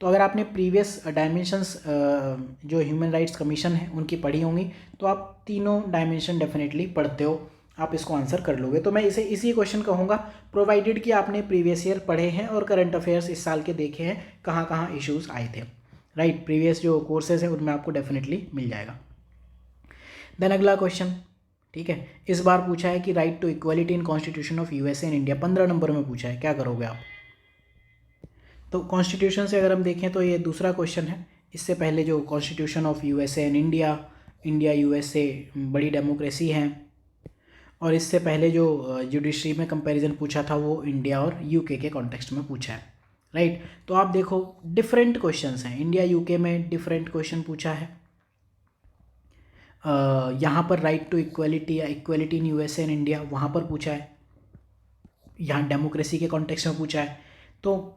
तो अगर आपने प्रीवियस डायमेंशंस जो ह्यूमन राइट्स कमीशन है उनकी पढ़ी होंगी तो आप तीनों डायमेंशन डेफिनेटली पढ़ते हो, आप इसको आंसर कर लोगे। तो मैं इसे इसी क्वेश्चन कहूँगा, प्रोवाइडेड कि आपने प्रीवियस ईयर पढ़े हैं और करंट अफेयर्स इस साल के देखे हैं कहाँ कहाँ इश्यूज़ आए थे, राइट। प्रीवियस जो कोर्सेज हैं उनमें आपको डेफिनेटली मिल जाएगा। देन अगला क्वेश्चन, ठीक है, इस बार पूछा है कि right to equality in constitution of USA and India, 15 number में पूछा है, क्या करोगे आप। तो कॉन्स्टिट्यूशन से अगर हम देखें तो ये दूसरा क्वेश्चन है। इससे पहले जो constitution of USA and India, India USA बड़ी डेमोक्रेसी है, और इससे पहले जो जुडिशरी में कंपैरिजन पूछा था वो इंडिया और UK के कॉन्टेक्स्ट में पूछा है, राइट। तो आप देखो डिफरेंट क्वेश्चंस हैं, इंडिया UK में डिफरेंट क्वेश्चन पूछा है। यहाँ पर राइट टू इक्वलिटी या equality in USA and India वहाँ पर पूछा है, यहाँ डेमोक्रेसी के कॉन्टेक्स्ट में पूछा है। तो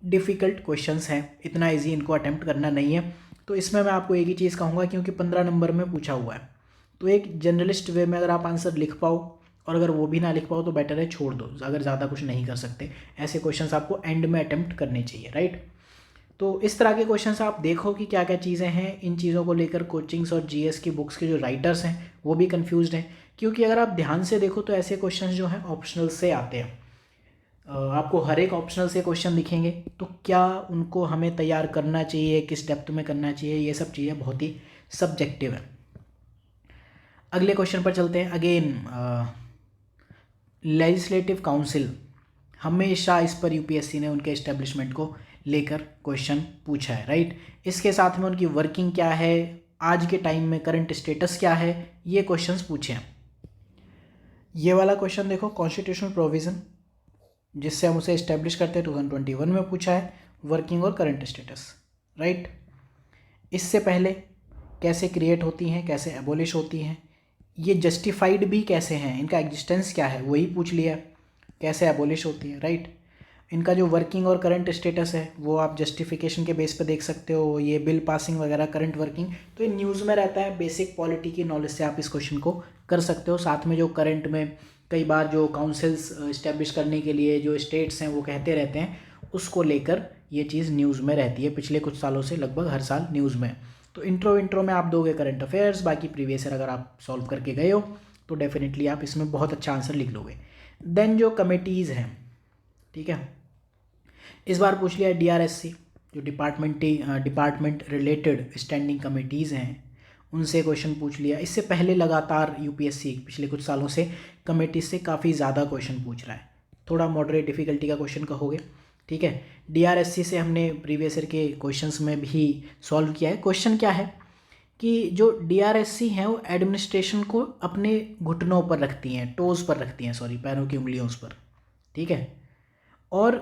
डिफ़िकल्ट क्वेश्चंस हैं, इतना इजी इनको अटेम्प्ट करना नहीं है। तो इसमें मैं आपको एक ही चीज़ कहूँगा, क्योंकि 15 नंबर में पूछा हुआ है तो एक जर्नलिस्ट वे में अगर आप आंसर लिख पाओ, और अगर वो भी ना लिख पाओ तो बेटर है छोड़ दो, अगर ज़्यादा कुछ नहीं कर सकते। ऐसे क्वेश्चंस आपको एंड में अटेम्प्ट करने चाहिए, राइट। तो इस तरह के क्वेश्चंस आप देखो कि क्या क्या चीज़ें हैं। इन चीज़ों को लेकर कोचिंग्स और GS की बुक्स के जो राइटर्स हैं वो भी कंफ्यूज्ड हैं, क्योंकि अगर आप ध्यान से देखो तो ऐसे क्वेश्चंस जो हैं ऑप्शनल से आते हैं। आपको हर एक ऑप्शनल से क्वेश्चन दिखेंगे, तो क्या उनको हमें तैयार करना चाहिए, किस डेप्थ में करना चाहिए, ये सब चीज़ें बहुत ही सब्जेक्टिव है। अगले क्वेश्चन पर चलते हैं। अगेन लेजिस्लेटिव काउंसिल, हमेशा इस पर यूपीएससी ने उनके इस्टेब्लिशमेंट को लेकर क्वेश्चन पूछा है, राइट। इसके साथ में उनकी वर्किंग क्या है, आज के टाइम में करंट स्टेटस क्या है, ये क्वेश्चंस पूछे हैं। ये वाला क्वेश्चन देखो, कॉन्स्टिट्यूशनल प्रोविज़न जिससे हम उसे इस्टेब्लिश करते हैं 2021 में पूछा है, वर्किंग और करंट स्टेटस, राइट। इससे पहले कैसे क्रिएट होती हैं, कैसे एबोलिश होती हैं, ये जस्टिफाइड भी कैसे हैं, इनका एग्जिस्टेंस क्या है वही पूछ लिया, कैसे एबोलिश होती है, राइट। इनका जो वर्किंग और करंट स्टेटस है वो आप जस्टिफिकेशन के बेस पे देख सकते हो, ये बिल पासिंग वगैरह, करंट वर्किंग, तो ये न्यूज़ में रहता है। बेसिक पॉलिटी की नॉलेज से आप इस क्वेश्चन को कर सकते हो। साथ में जो करंट में कई बार जो काउंसिल्स इस्टेब्लिश करने के लिए जो स्टेट्स हैं वो कहते रहते हैं, उसको लेकर ये चीज़ न्यूज़ में रहती है पिछले कुछ सालों से, लगभग हर साल न्यूज़ में। तो इंट्रो में आप दोगे करंट अफेयर्स, बाकी प्रीवियस ईयर अगर आप सॉल्व करके गए हो तो डेफिनेटली आप इसमें बहुत अच्छा आंसर लिख लोगे। देन जो कमिटीज़ हैं, ठीक है, इस बार पूछ लिया डीआरएससी, जो डिपार्टमेंट रिलेटेड स्टैंडिंग कमिटीज़ हैं उनसे क्वेश्चन पूछ लिया। इससे पहले लगातार यूपीएससी पिछले कुछ सालों से कमेटी से काफ़ी ज़्यादा क्वेश्चन पूछ रहा है, थोड़ा मॉडरेट डिफ़िकल्टी का क्वेश्चन कहोगे, ठीक है। डीआरएससी से हमने प्रीवियस ईयर के क्वेश्चंस में भी सॉल्व किया है। क्वेश्चन क्या है कि जो डीआरएससी हैं वो एडमिनिस्ट्रेशन को अपने घुटनों पर रखती हैं, टोज़ पर रखती हैं, सॉरी, पैरों की उंगलियों पर, ठीक है। और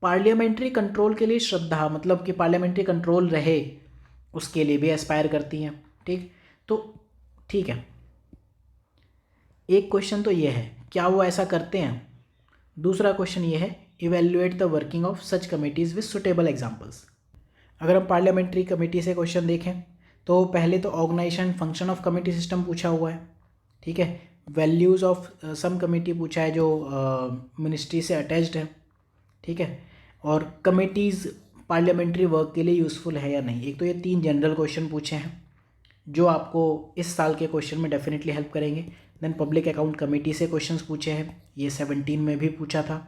पार्लियामेंट्री कंट्रोल के लिए श्रद्धा, मतलब कि पार्लियामेंट्री कंट्रोल रहे उसके लिए भी एस्पायर करती हैं, ठीक। तो ठीक है, एक क्वेश्चन तो ये है, क्या वो ऐसा करते हैं। दूसरा क्वेश्चन ये है, evaluate the working of such committees with suitable examples. अगर हम पार्लियामेंट्री कमेटी से क्वेश्चन देखें तो पहले तो organisation function of committee system पूछा हुआ है, ठीक है। वैल्यूज़ ऑफ सम कमेटी पूछा है जो मिनिस्ट्री से अटैच्ड है, ठीक है। और कमेटीज़ पार्लियामेंट्री वर्क के लिए यूज़फुल है या नहीं। एक तो ये 3 जनरल क्वेश्चन पूछे हैं जो आपको इस साल के क्वेश्चन में डेफिनेटली हेल्प करेंगे। देन पब्लिक अकाउंट कमेटी से क्वेश्चंस पूछे हैं, ये 17 में भी पूछा था,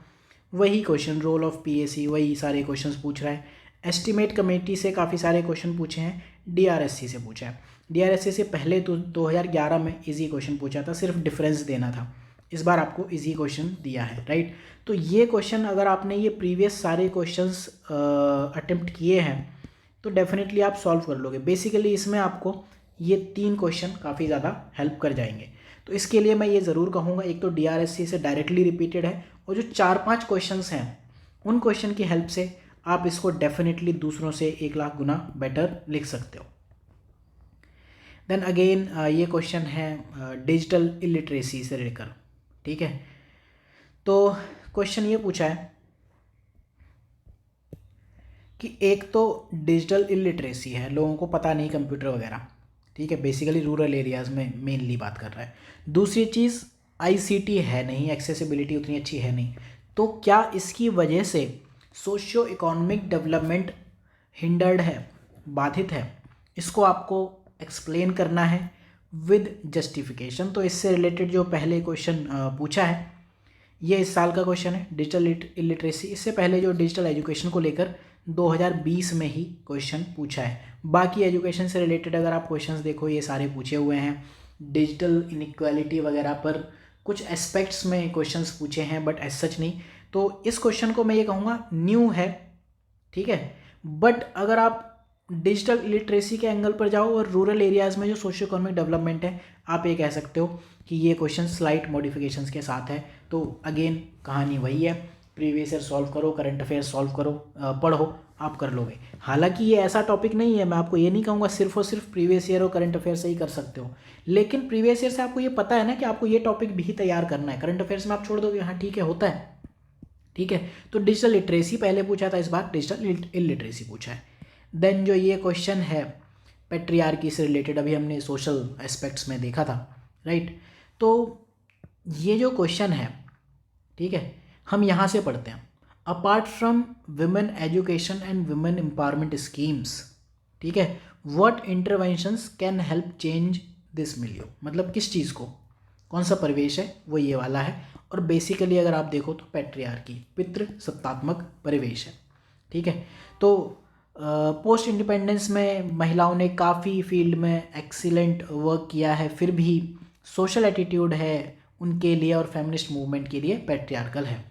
वही क्वेश्चन, रोल ऑफ पीएसी, वही सारे क्वेश्चंस पूछ रहा है। एस्टीमेट कमेटी से काफ़ी सारे क्वेश्चन पूछे हैं, डीआरएससी से पूछा है। डीआरएससी से पहले तो 2011 में इजी क्वेश्चन पूछा था, सिर्फ डिफरेंस देना था, इस बार आपको इजी क्वेश्चन दिया है, राइट। तो ये क्वेश्चन अगर आपने ये प्रीवियस सारे क्वेश्चंस अटेम्प्ट किए हैं तो डेफिनेटली आप सॉल्व कर लोगे। बेसिकली इसमें आपको ये 3 क्वेश्चन काफ़ी ज़्यादा हेल्प कर जाएंगे। तो इसके लिए मैं ये ज़रूर कहूँगा, एक तो डीआरएससी से डायरेक्टली रिपीटेड है, और जो 4-5 क्वेश्चंस हैं उन क्वेश्चन की हेल्प से आप इसको डेफिनेटली दूसरों से 1 लाख गुना बेटर लिख सकते हो। देन अगेन ये क्वेश्चन है डिजिटल इलिटरेसी से लेकर, ठीक है। तो क्वेश्चन ये पूछा है कि एक तो डिजिटल इलिटरेसी है, लोगों को पता नहीं कंप्यूटर वगैरह, ठीक है, बेसिकली रूरल एरियाज़ में मेनली बात कर रहा है। दूसरी चीज़ आईसीटी है नहीं, एक्सेसिबिलिटी उतनी अच्छी है नहीं। तो क्या इसकी वजह से सोशियो इकोनॉमिक डेवलपमेंट हिंडर्ड है, बाधित है, इसको आपको एक्सप्लेन करना है विद जस्टिफिकेशन। तो इससे रिलेटेड जो पहले क्वेश्चन पूछा है ये इस साल का क्वेश्चन है, डिजिटल इलिटरेसी। इससे पहले जो डिजिटल एजुकेशन को लेकर 2020 में ही क्वेश्चन पूछा है। बाकी एजुकेशन से रिलेटेड अगर आप क्वेश्चंस देखो ये सारे पूछे हुए हैं, डिजिटल इनइक्वालिटी वगैरह पर कुछ एस्पेक्ट्स में क्वेश्चंस पूछे हैं, बट एज सच नहीं। तो इस क्वेश्चन को मैं ये कहूँगा न्यू है, ठीक है। बट अगर आप डिजिटल लिटरेसी के एंगल पर जाओ और रूरल एरियाज़ में जो सोशियो इकोनॉमिक डेवलपमेंट है, आप ये कह सकते हो कि ये क्वेश्चन स्लाइट मॉडिफिकेशंस के साथ है। तो अगेन कहानी वही है, प्रीवियस ईयर सॉल्व करो, करंट अफेयर सॉल्व करो, पढ़ो, आप कर लोगे। हालांकि ये ऐसा टॉपिक नहीं है, मैं आपको ये नहीं कहूँगा सिर्फ और सिर्फ प्रीवियस ईयर और करंट अफेयर से ही कर सकते हो, लेकिन प्रीवियस ईयर से आपको ये पता है ना कि आपको ये टॉपिक भी तैयार करना है। करंट अफेयर्स में आप छोड़ दोगे, हाँ ठीक है, होता है, ठीक है। तो डिजिटल लिटरेसी पहले पूछा था, इस बार डिजिटल इलिटरेसी पूछा है। देन जो ये क्वेश्चन है पैट्रियार्की से रिलेटेड, अभी हमने सोशल एस्पेक्ट्स में देखा था, राइट। तो ये जो क्वेश्चन है, ठीक है, हम यहाँ से पढ़ते हैं, apart from women education and women empowerment schemes, ठीक है, what interventions can help change this मिलियो, मतलब किस चीज़ को, कौन सा परिवेश है, वो ये वाला है। और बेसिकली अगर आप देखो तो पैट्रियार्की, पितृ सत्तात्मक परिवेश है, ठीक है। तो पोस्ट इंडिपेंडेंस में महिलाओं ने काफ़ी फील्ड में एक्सीलेंट वर्क किया है, फिर भी सोशल एटीट्यूड है उनके लिए और फेमिनिस्ट मूवमेंट के लिए पैट्रियार्कल है।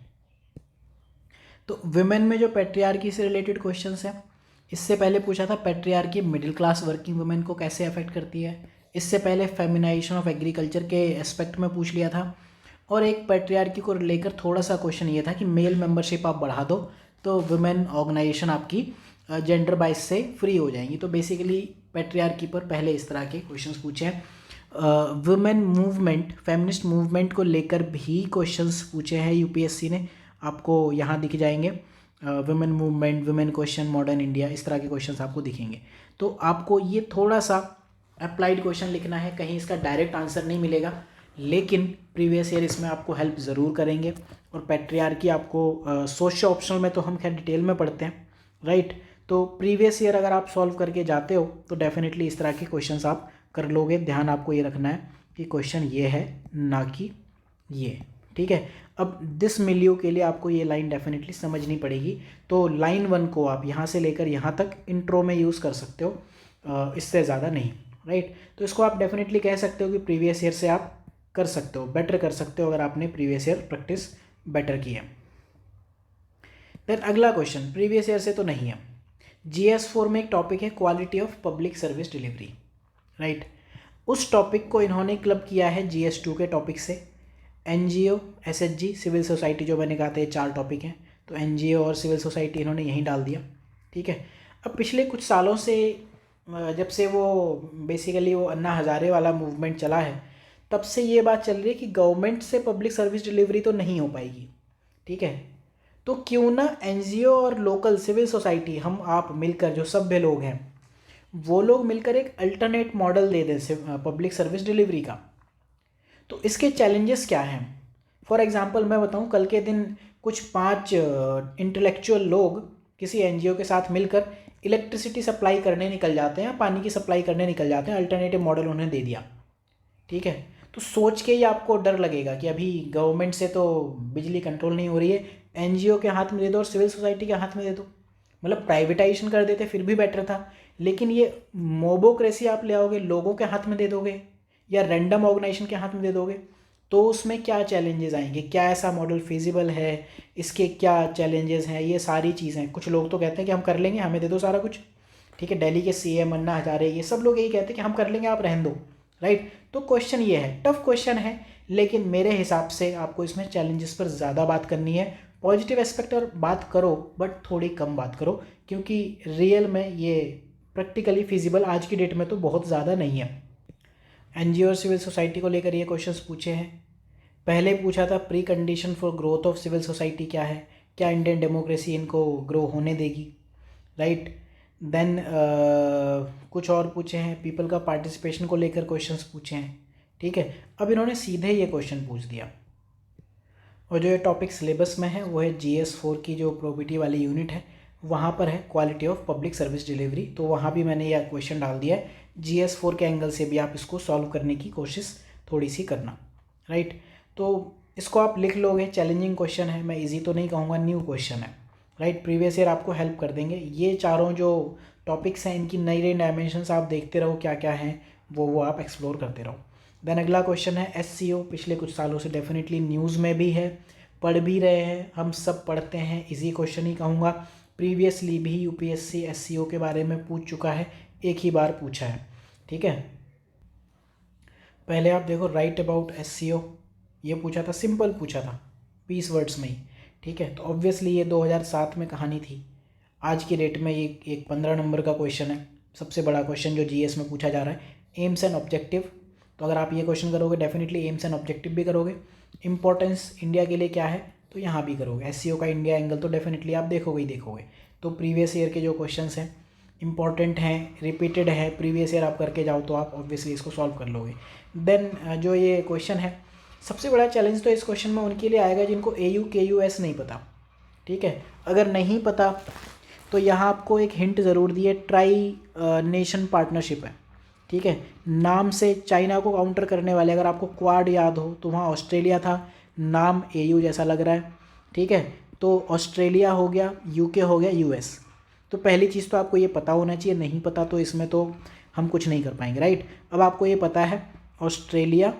तो वुमेन में जो पैट्रियार्की से रिलेटेड क्वेश्चंस हैं, इससे पहले पूछा था patriarchy middle class working women को कैसे अफेक्ट करती है। इससे पहले फेमिनाइजेशन ऑफ एग्रीकल्चर के एस्पेक्ट में पूछ लिया था। और एक पैट्रियार्की को लेकर थोड़ा सा क्वेश्चन ये था कि मेल मेंबरशिप आप बढ़ा दो तो वुमेन ऑर्गेनाइजेशन आपकी जेंडर बाइस से फ्री हो जाएंगी। तो बेसिकली पैट्रियार्की पर पहले इस तरह के क्वेश्चंस पूछे हैं। वुमेन मूवमेंट, फेमिनिस्ट मूवमेंट को लेकर भी क्वेश्चंस पूछे हैं यूपीएससी ने, आपको यहाँ दिख जाएंगे। Women movement, women question, modern India, इस तरह के क्वेश्चंस आपको दिखेंगे। तो आपको ये थोड़ा सा अप्लाइड क्वेश्चन लिखना है, कहीं इसका डायरेक्ट आंसर नहीं मिलेगा, लेकिन प्रीवियस ईयर इसमें आपको हेल्प ज़रूर करेंगे। और पैट्रियार्की आपको सोशल ऑप्शनल में तो हम खैर डिटेल में पढ़ते हैं, राइट। तो प्रीवियस ईयर अगर आप सॉल्व करके जाते हो तो डेफिनेटली इस तरह के क्वेश्चंस आप कर लोगे। ध्यान आपको ये रखना है कि क्वेश्चन ये है ना कि ये, ठीक है। अब दिस मिलियो के लिए आपको ये लाइन डेफिनेटली समझनी पड़ेगी। तो लाइन 1 को आप यहाँ से लेकर यहाँ तक इंट्रो में यूज़ कर सकते हो, इससे ज़्यादा नहीं, राइट। तो इसको आप डेफिनेटली कह सकते हो कि प्रीवियस ईयर से आप कर सकते हो, बेटर कर सकते हो अगर आपने प्रीवियस ईयर प्रैक्टिस बेटर की है। देन अगला क्वेश्चन प्रीवियस ईयर से तो नहीं है। GS4 में एक टॉपिक है quality of public service delivery, right. उस टॉपिक को इन्होंने क्लब किया है GS2 के टॉपिक से। NGO, SHG, सिविल सोसाइटी, जो मैंने कहा था ये 4 टॉपिक हैं, तो NGO और सिविल सोसाइटी इन्होंने यहीं डाल दिया, ठीक है। अब पिछले कुछ सालों से जब से वो बेसिकली वो अन्ना हज़ारे वाला मूवमेंट चला है, तब से ये बात चल रही है कि गवर्नमेंट से पब्लिक सर्विस डिलीवरी तो नहीं हो पाएगी, ठीक है। तो क्यों ना NGO और लोकल सिविल सोसाइटी, हम आप मिलकर, जो सभ्य लोग हैं वो लोग मिलकर एक अल्टरनेट मॉडल दे दें पब्लिक सर्विस डिलीवरी का। तो इसके चैलेंजेस क्या हैं? फॉर एग्जांपल मैं बताऊं, कल के दिन कुछ 5 इंटेलेक्चुअल लोग किसी NGO के साथ मिलकर इलेक्ट्रिसिटी सप्लाई करने निकल जाते हैं, पानी की सप्लाई करने निकल जाते हैं, अल्टरनेटिव मॉडल उन्हें दे दिया, ठीक है। तो सोच के ही आपको डर लगेगा कि अभी गवर्नमेंट से तो बिजली कंट्रोल नहीं हो रही है, NGO के हाथ में दे दो और सिविल सोसाइटी के हाथ में दे दो। मतलब प्राइवेटाइजेशन कर देते फिर भी बेटर था, लेकिन ये मोबोक्रेसी आप ले आओगे, लोगों के हाथ में दे दोगे या रैंडम ऑर्गेनाइजेशन के हाथ में दे दोगे, तो उसमें क्या चैलेंजेस आएंगे, क्या ऐसा मॉडल फिजिबल है, इसके क्या चैलेंजेस हैं, ये सारी चीज़ें। कुछ लोग तो कहते हैं कि हम कर लेंगे, हमें दे दो सारा कुछ, ठीक है। दिल्ली के CM अन्ना हजारे, ये सब लोग यही कहते हैं कि हम कर लेंगे, आप रहने दो, राइट। तो क्वेश्चन ये है, टफ क्वेश्चन है, लेकिन मेरे हिसाब से आपको इसमें चैलेंजेस पर ज़्यादा बात करनी है। पॉजिटिव एस्पेक्ट पर बात करो बट थोड़ी कम बात करो, क्योंकि रियल में ये प्रैक्टिकली फिजिबल आज की डेट में तो बहुत ज़्यादा नहीं है। NGO और सिविल सोसाइटी को लेकर ये क्वेश्चंस पूछे हैं। पहले पूछा था precondition for growth of civil society क्या है, क्या इंडियन डेमोक्रेसी इनको ग्रो होने देगी, राइट। देन कुछ और पूछे हैं, पीपल का पार्टिसिपेशन को लेकर क्वेश्चंस पूछे हैं, ठीक है। अब इन्होंने सीधे ये क्वेश्चन पूछ दिया, और जो ये टॉपिक सिलेबस में है वो है GS4 की जो प्रोबिटी वाली यूनिट है, वहाँ पर है quality of public service delivery. तो वहाँ भी मैंने यह क्वेश्चन डाल दिया है, GS4 के एंगल से भी आप इसको सॉल्व करने की कोशिश थोड़ी सी करना, राइट। तो इसको आप लिख लोगे, चैलेंजिंग क्वेश्चन है, मैं इजी तो नहीं कहूँगा, न्यू क्वेश्चन है, राइट। प्रीवियस ईयर आपको हेल्प कर देंगे। ये चारों जो टॉपिक्स हैं इनकी नई नई डायमेंशंस आप देखते रहो क्या क्या हैं, वो आप एक्सप्लोर करते रहो। देन अगला क्वेश्चन है SCO, पिछले कुछ सालों से डेफिनेटली न्यूज़ में भी है, पढ़ भी रहे हैं, हम सब पढ़ते हैं, इजी क्वेश्चन ही कहूँगा। प्रीवियसली भी UPSC SCO के बारे में पूछ चुका है, एक ही बार पूछा है, ठीक है। पहले आप देखो, राइट अबाउट SCO, ये पूछा था, सिंपल पूछा था 20 वर्ड्स में ही, ठीक है। तो ऑब्वियसली ये 2007 में कहानी थी, आज की डेट में ये एक 15 नंबर का क्वेश्चन है, सबसे बड़ा क्वेश्चन जो GS में पूछा जा रहा है। एम्स एंड ऑब्जेक्टिव, तो अगर आप ये क्वेश्चन करोगे डेफिनेटली एम्स एंड ऑब्जेक्टिव भी करोगे। इंपॉर्टेंस इंडिया के लिए क्या है, तो यहाँ भी करोगे। SCO का इंडिया एंगल तो डेफिनेटली आप देखोगे ही देखोगे। तो प्रीवियस ईयर के जो क्वेश्चंस हैं इंपॉर्टेंट हैं, रिपीटेड है, प्रीवियस ईयर आप करके जाओ तो आप ऑब्वियसली इसको सॉल्व कर लोगे। देन जो ये क्वेश्चन है, सबसे बड़ा चैलेंज तो इस क्वेश्चन में उनके लिए आएगा जिनको AU KUS नहीं पता, ठीक है। अगर नहीं पता तो यहाँ आपको एक हिंट ज़रूर दी है, ट्राई नेशन पार्टनरशिप है, ठीक है। नाम से चाइना को काउंटर करने वाले, अगर आपको क्वाड याद हो तो वहाँ ऑस्ट्रेलिया था, नाम AU जैसा लग रहा है, ठीक है। तो ऑस्ट्रेलिया हो गया, UK हो गया, US। तो पहली चीज़ तो आपको ये पता होना चाहिए, नहीं पता तो इसमें तो हम कुछ नहीं कर पाएंगे, राइट। अब आपको ये पता है Australia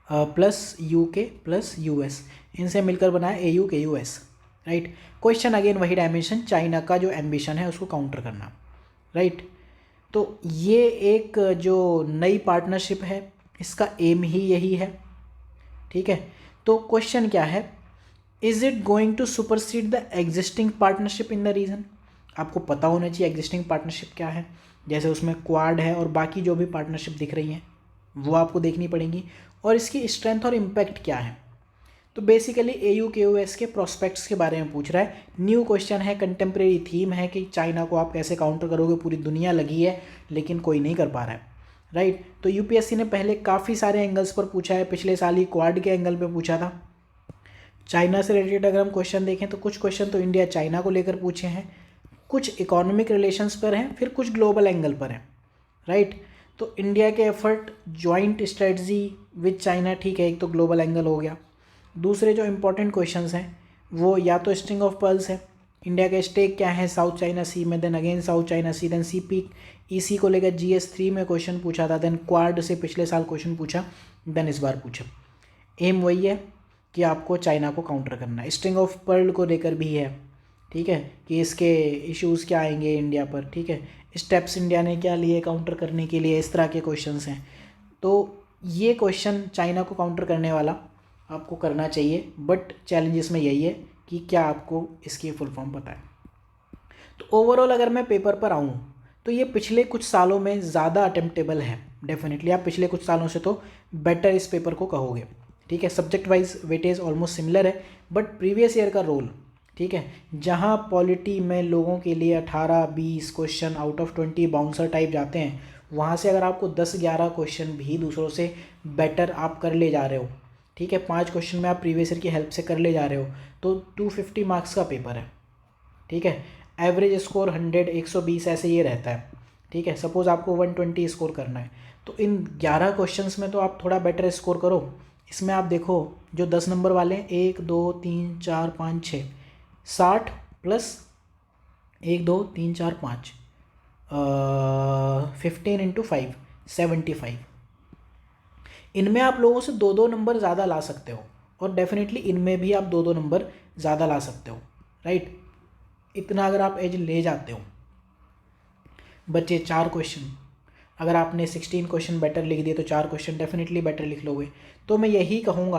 plus UK plus US, इनसे मिलकर बना है AU KUS, right. Question again वही डायमेंशन, चाइना का जो एम्बिशन है उसको काउंटर करना, राइट। तो ये एक जो नई पार्टनरशिप है इसका एम ही यही है, ठीक है। तो क्वेश्चन क्या है, is it going to supersede the existing partnership in the region. आपको पता होना चाहिए एग्जिस्टिंग पार्टनरशिप क्या है, जैसे उसमें क्वाड है और बाकी जो भी पार्टनरशिप दिख रही हैं वो आपको देखनी पड़ेंगी, और इसकी स्ट्रेंथ और इम्पैक्ट क्या है। तो बेसिकली AUKUS के प्रोस्पेक्ट्स के बारे में पूछ रहा है। न्यू क्वेश्चन है, कंटेम्प्रेरी थीम है कि चाइना को आप कैसे काउंटर करोगे, पूरी दुनिया लगी है लेकिन कोई नहीं कर पा रहा है, राइट। तो UPSC ने पहले काफ़ी सारे एंगल्स पर पूछा है, पिछले साल ही क्वाड के एंगल पे पूछा था। चाइना से रिलेटेड अगर हम क्वेश्चन देखें तो कुछ क्वेश्चन तो इंडिया चाइना को लेकर पूछे हैं, कुछ इकोनॉमिक रिलेशंस पर हैं, फिर कुछ ग्लोबल एंगल पर हैं, राइट। तो इंडिया के effort, joint strategy with China, ठीक है, एक तो ग्लोबल एंगल हो गया। दूसरे जो इंपॉर्टेंट क्वेश्चंस हैं वो या तो स्ट्रिंग ऑफ पर्ल्स है, इंडिया का स्टेक क्या है साउथ चाइना सी में, देन अगेन साउथ चाइना सी, देन CP को लेकर GS3 में क्वेश्चन पूछा था, देन क्वाड से पिछले साल क्वेश्चन पूछा, देन इस बार पूछा। एम वही है कि आपको चाइना को काउंटर करना है। स्ट्रिंग ऑफ पर्ल को लेकर भी है, ठीक है, कि इसके इश्यूज़ क्या आएंगे इंडिया पर, ठीक है, स्टेप्स इंडिया ने क्या लिए काउंटर करने के लिए, इस तरह के क्वेश्चंस हैं। तो ये क्वेश्चन चाइना को काउंटर करने वाला आपको करना चाहिए, बट चैलेंज इसमें यही है कि क्या आपको इसकी फुल फॉर्म पता है। तो ओवरऑल अगर मैं पेपर पर आऊँ तो ये पिछले कुछ सालों में ज़्यादा अटेम्प्टेबल है, डेफिनेटली आप पिछले कुछ सालों से तो बेटर इस पेपर को कहोगे, ठीक है। Subject wise weightage almost similar है, बट प्रीवियस ईयर का रोल, ठीक है, जहाँ पॉलिटी में लोगों के लिए 18-20 question out of 20 bouncer type जाते हैं, वहाँ से अगर आपको 10-11 क्वेश्चन भी दूसरों से बेटर आप कर ले जा रहे हो, ठीक है, 5 क्वेश्चन में आप प्रीवियस ईयर की हेल्प से कर ले जा रहे हो, तो 250 मार्क्स का पेपर है, ठीक है। एवरेज स्कोर 100, 120 ऐसे ये रहता है, ठीक है। सपोज़ आपको 120 स्कोर करना है तो इन 11 क्वेश्चंस में तो आप थोड़ा बेटर स्कोर करो। इसमें आप देखो जो 10 नंबर वाले हैं, 1 2 3 4 5 6, 60 प्लस 1 2 3 4 5, 15 इंटू 5, 75। इनमें आप लोगों से 2-2 नंबर ज़्यादा ला सकते हो, और डेफिनेटली इनमें भी आप 2-2 नंबर ज़्यादा ला सकते हो, राइट। इतना अगर आप एज ले जाते हो, बच्चे 4 क्वेश्चन, अगर आपने 16 क्वेश्चन बेटर लिख दिए तो 4 क्वेश्चन डेफिनेटली बेटर लिख लोगे। तो मैं यही कहूँगा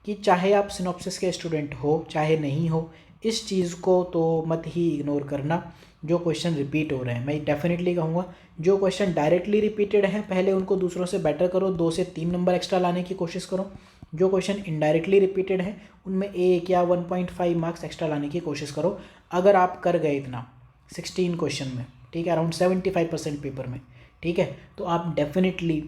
कि चाहे आप सिनॉप्सिस के स्टूडेंट हो चाहे नहीं हो, इस चीज़ को तो मत ही इग्नोर करना जो क्वेश्चन रिपीट हो रहे हैं। मैं डेफिनेटली कहूँगा जो क्वेश्चन डायरेक्टली रिपीटेड हैं पहले उनको दूसरों से बेटर करो, 2 से 3 नंबर एक्स्ट्रा लाने की कोशिश करो। जो क्वेश्चन इनडायरेक्टली रिपीटेड हैं उनमें 1 या 1.5 मार्क्स एक्स्ट्रा लाने की कोशिश करो। अगर आप कर गए इतना 16 क्वेश्चन में, ठीक है, अराउंड 75% पेपर में, ठीक है, तो आप डेफिनेटली,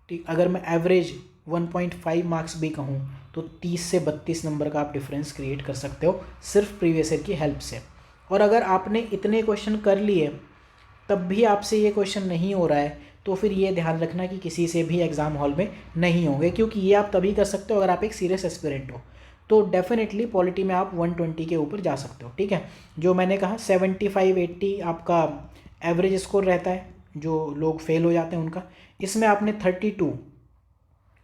ठीक, अगर मैं एवरेज 1.5 मार्क्स भी कहूँ तो 30 से 32 नंबर का आप डिफरेंस क्रिएट कर सकते हो सिर्फ प्रीवियस ईयर की हेल्प से। और अगर आपने इतने क्वेश्चन कर लिए तब भी आपसे ये क्वेश्चन नहीं हो रहा है तो फिर ये ध्यान रखना कि किसी से भी एग्ज़ाम हॉल में नहीं होंगे, क्योंकि ये आप तभी कर सकते हो अगर आप एक सीरियस एस्पिरेंट हो। तो डेफिनेटली पॉलिटी में आप 120 के ऊपर जा सकते हो, ठीक है। जो मैंने कहा 75-80 आपका एवरेज स्कोर रहता है जो लोग फेल हो जाते हैं उनका। इसमें आपने 32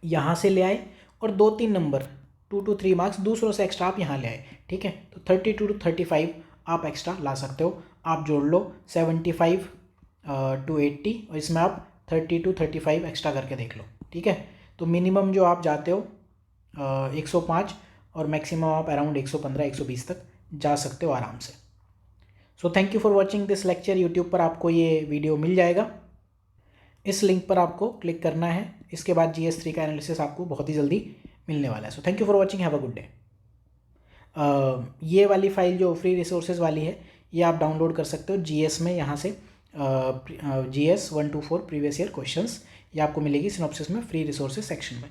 यहाँ से ले आए और 2-3 नंबर 2 to 3 मार्क्स दूसरों से एक्स्ट्रा आप यहाँ ले आए, ठीक है। तो 32 to 35 आप एक्स्ट्रा ला सकते हो। आप जोड़ लो 75 to 80 और इसमें आप 30 to 35 एक्स्ट्रा करके देख लो, ठीक है। तो मिनिमम जो आप जाते हो 105 और मैक्सिमम आप अराउंड 115-120 तक जा सकते हो आराम से। So thank you for watching this lecture. YouTube पर आपको ये वीडियो मिल जाएगा, इस लिंक पर आपको क्लिक करना है। इसके बाद GS3 का एनालिसिस आपको बहुत ही जल्दी मिलने वाला है। So thank you for watching, have a good day. ये वाली फाइल जो फ्री रिसोर्सेज वाली है ये आप डाउनलोड कर सकते हो GS में, यहाँ से GS 1 to 4 previous year questions, ये आपको मिलेगी सिनॉप्सिस में फ्री रिसोर्सेज सेक्शन में।